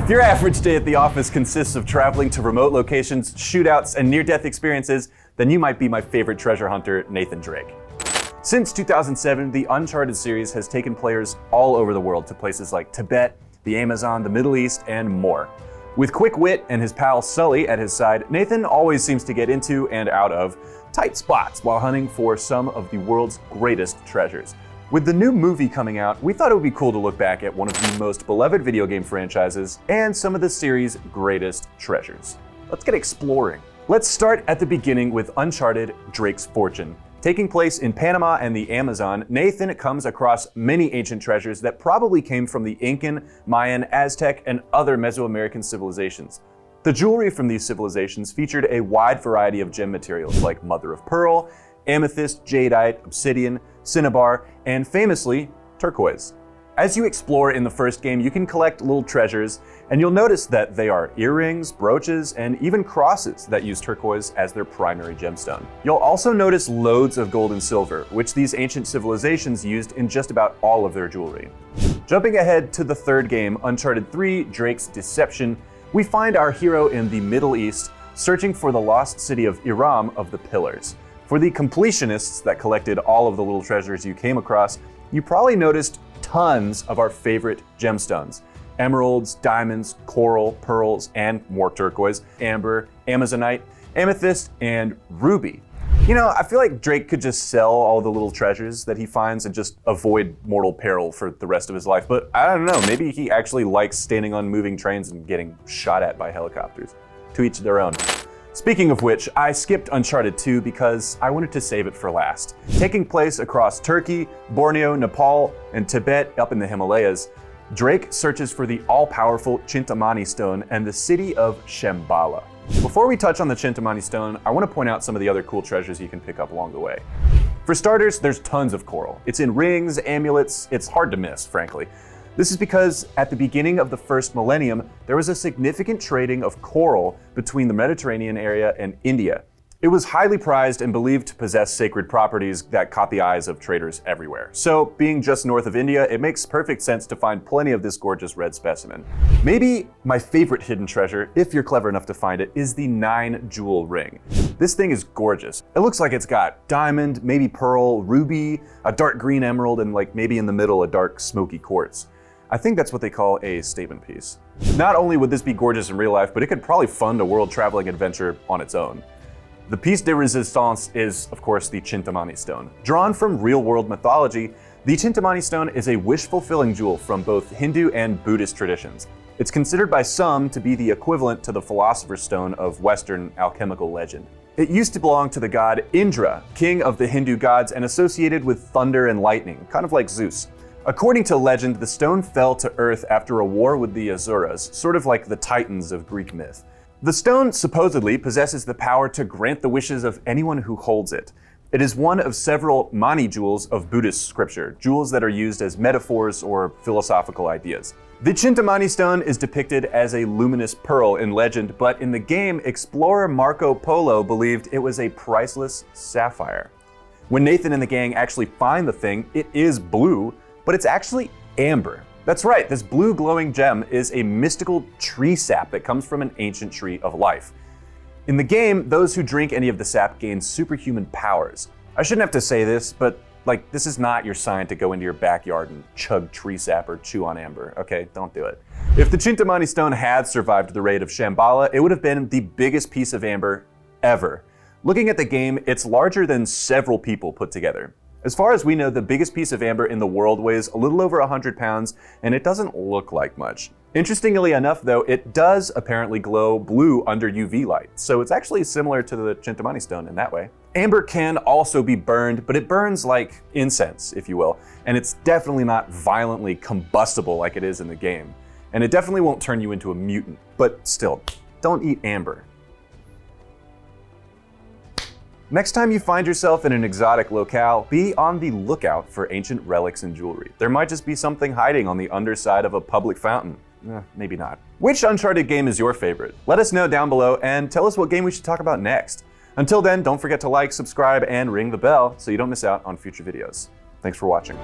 If your average day at the office consists of traveling to remote locations, shootouts, and near-death experiences, then you might be my favorite treasure hunter, Nathan Drake. Since 2007, the Uncharted series has taken players all over the world to places like Tibet, the Amazon, the Middle East, and more. With quick wit and his pal Sully at his side, Nathan always seems to get into and out of tight spots while hunting for some of the world's greatest treasures. With the new movie coming out, we thought it would be cool to look back at one of the most beloved video game franchises and some of the series' greatest treasures. Let's get exploring. Let's start at the beginning with Uncharted: Drake's Fortune. Taking place in Panama and the Amazon, Nathan comes across many ancient treasures that probably came from the Incan, Mayan, Aztec, and other Mesoamerican civilizations. The jewelry from these civilizations featured a wide variety of gem materials like mother of pearl, amethyst, jadeite, obsidian, cinnabar, and famously, turquoise. As you explore in the first game, you can collect little treasures, and you'll notice that they are earrings, brooches, and even crosses that use turquoise as their primary gemstone. You'll also notice loads of gold and silver, which these ancient civilizations used in just about all of their jewelry. Jumping ahead to the third game, Uncharted 3: Drake's Deception, we find our hero in the Middle East searching for the lost city of Iram of the Pillars. For the completionists that collected all of the little treasures you came across, you probably noticed tons of our favorite gemstones. Emeralds, diamonds, coral, pearls, and more turquoise, amber, amazonite, amethyst, and ruby. You know, I feel like Drake could just sell all the little treasures that he finds and just avoid mortal peril for the rest of his life, but I don't know, maybe he actually likes standing on moving trains and getting shot at by helicopters. To each their own. Speaking of which, I skipped Uncharted 2 because I wanted to save it for last. Taking place across Turkey, Borneo, Nepal, and Tibet up in the Himalayas, Drake searches for the all-powerful Cintamani Stone and the city of Shambhala. Before we touch on the Cintamani Stone, I want to point out some of the other cool treasures you can pick up along the way. For starters, there's tons of coral. It's in rings, amulets, it's hard to miss, frankly. This is because at the beginning of the first millennium, there was a significant trading of coral between the Mediterranean area and India. It was highly prized and believed to possess sacred properties that caught the eyes of traders everywhere. So, being just north of India, it makes perfect sense to find plenty of this gorgeous red specimen. Maybe my favorite hidden treasure, if you're clever enough to find it, is the 9-jewel ring. This thing is gorgeous. It looks like it's got diamond, maybe pearl, ruby, a dark green emerald, and like maybe in the middle a dark smoky quartz. I think that's what they call a statement piece. Not only would this be gorgeous in real life, but it could probably fund a world traveling adventure on its own. The piece de resistance is, of course, the Cintamani Stone. Drawn from real-world mythology, the Cintamani Stone is a wish-fulfilling jewel from both Hindu and Buddhist traditions. It's considered by some to be the equivalent to the Philosopher's Stone of Western alchemical legend. It used to belong to the god Indra, king of the Hindu gods and associated with thunder and lightning, kind of like Zeus. According to legend, the stone fell to Earth after a war with the Asuras, sort of like the Titans of Greek myth. The stone supposedly possesses the power to grant the wishes of anyone who holds it. It is one of several mani jewels of Buddhist scripture, jewels that are used as metaphors or philosophical ideas. The Cintamani Stone is depicted as a luminous pearl in legend, but in the game, explorer Marco Polo believed it was a priceless sapphire. When Nathan and the gang actually find the thing, it is blue, but it's actually amber. That's right, this blue glowing gem is a mystical tree sap that comes from an ancient tree of life. In the game, those who drink any of the sap gain superhuman powers. I shouldn't have to say this, but this is not your sign to go into your backyard and chug tree sap or chew on amber, okay? Don't do it. If the Cintamani Stone had survived the raid of Shambhala, it would have been the biggest piece of amber ever. Looking at the game, it's larger than several people put together. As far as we know, the biggest piece of amber in the world weighs a little over 100 pounds, and it doesn't look like much. Interestingly enough, though, it does apparently glow blue under UV light, so it's actually similar to the Cintamani Stone in that way. Amber can also be burned, but it burns like incense, if you will, and it's definitely not violently combustible like it is in the game. And it definitely won't turn you into a mutant, but still, don't eat amber. Next time you find yourself in an exotic locale, be on the lookout for ancient relics and jewelry. There might just be something hiding on the underside of a public fountain. Maybe not. Which Uncharted game is your favorite? Let us know down below and tell us what game we should talk about next. Until then, don't forget to like, subscribe, and ring the bell so you don't miss out on future videos. Thanks for watching.